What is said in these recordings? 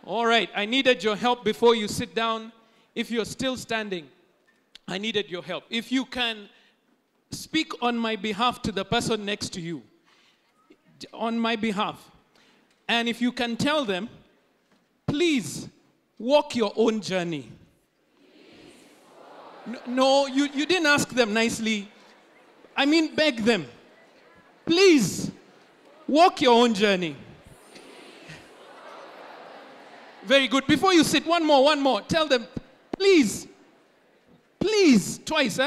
All right, I needed your help before you sit down. If you're still standing, I needed your help. If you can speak on my behalf to the person next to you, on my behalf, and if you can tell them, please walk your own journey. No, you didn't ask them nicely. I mean, beg them. Please walk your own journey. Very good. Before you sit, one more. Tell them, please, twice,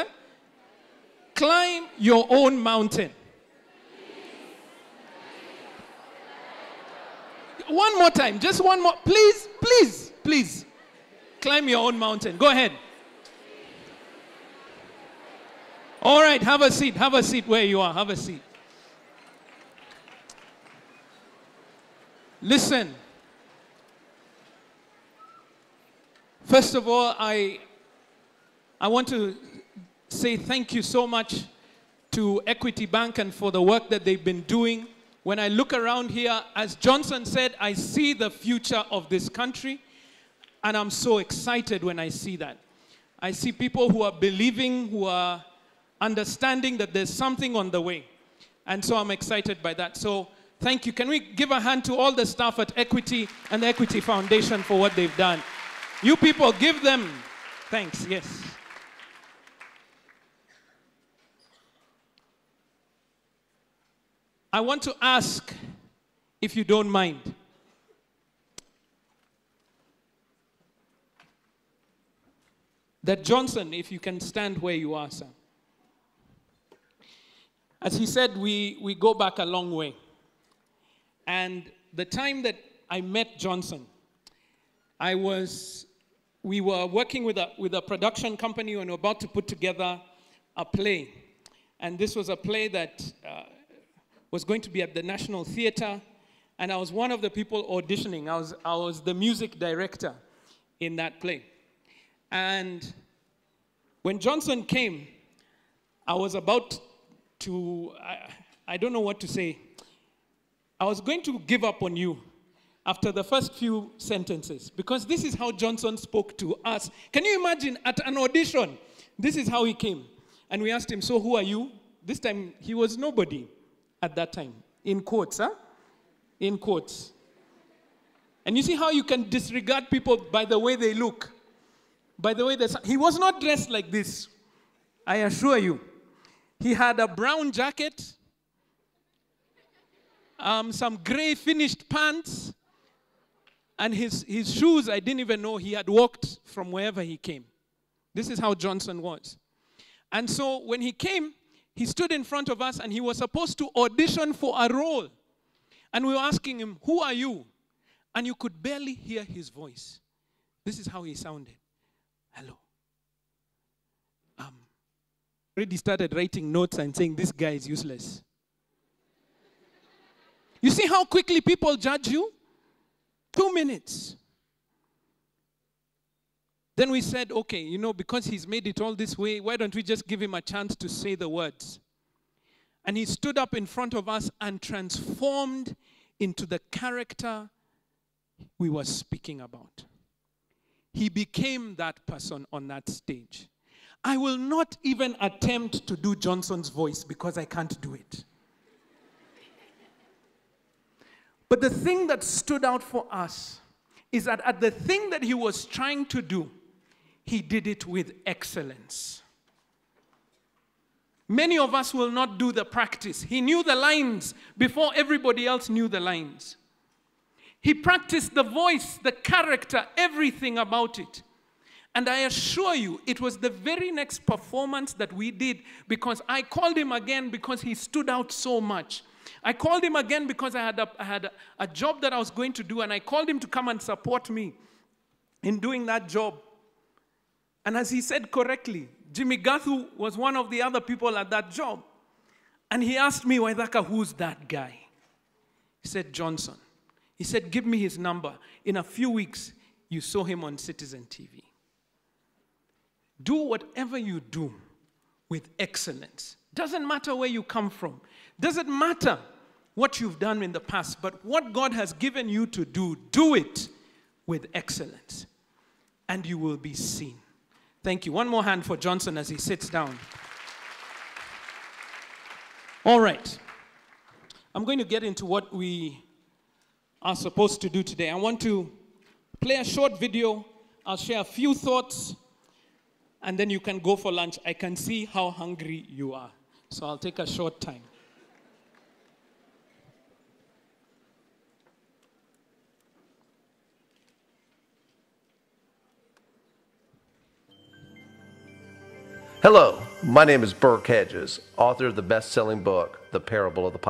climb your own mountain. One more time, just one more. Please, climb your own mountain. Go ahead. All right, have a seat where you are. Have a seat. Listen. First of all, I want to say thank you so much to Equity Bank and for the work that they've been doing. When I look around here, as Johnson said, I see the future of this country, and I'm so excited when I see that. I see people who are believing, who are understanding that there's something on the way, and so I'm excited by that. So thank you. Can we give a hand to all the staff at Equity and the Equity Foundation for what they've done? You people, give them thanks. Yes. I want to ask, if you don't mind, that Johnson, if you can stand where you are, sir. As he said, we go back a long way. And the time that I met Johnson, we were working with a production company and we were about to put together a play. And this was a play that was going to be at the National Theatre. And I was one of the people auditioning. I was the music director in that play. And when Johnson came, I was about to, I don't know what to say. I was going to give up on you after the first few sentences, because this is how Johnson spoke to us. Can you imagine at an audition? This is how he came. And we asked him, so who are you? This time, he was nobody at that time. In quotes, huh? In quotes. And you see how you can disregard people by the way they look. By the way he was not dressed like this. I assure you. He had a brown jacket, some gray finished pants, and his shoes, I didn't even know he had walked from wherever he came. This is how Johnson was. And so when he came, he stood in front of us and he was supposed to audition for a role. And we were asking him, who are you? And you could barely hear his voice. This is how he sounded. Hello. Already started writing notes and saying, this guy is useless. You see how quickly people judge you? 2 minutes. Then we said, okay, because he's made it all this way, why don't we just give him a chance to say the words? And he stood up in front of us and transformed into the character we were speaking about. He became that person on that stage. I will not even attempt to do Johnson's voice because I can't do it. But the thing that stood out for us is that at the thing that he was trying to do, he did it with excellence. Many of us will not do the practice. He knew the lines before everybody else knew the lines. He practiced the voice, the character, everything about it. And I assure you, it was the very next performance that we did, because I called him again because he stood out so much. I called him again because I had a job that I was going to do, and I called him to come and support me in doing that job. And as he said correctly, Jimmy Gathu was one of the other people at that job. And he asked me, Waithaka, who's that guy? He said, Johnson. He said, give me his number. In a few weeks, you saw him on Citizen TV. Do whatever you do with excellence. Doesn't matter where you come from. Doesn't matter what you've done in the past. But what God has given you to do, do it with excellence, and you will be seen. Thank you. One more hand for Johnson as he sits down. All right. I'm going to get into what we are supposed to do today. I want to play a short video. I'll share a few thoughts, and then you can go for lunch. I can see how hungry you are, so I'll take a short time. Hello, my name is Burke Hedges, author of the best-selling book, The Parable of the Python.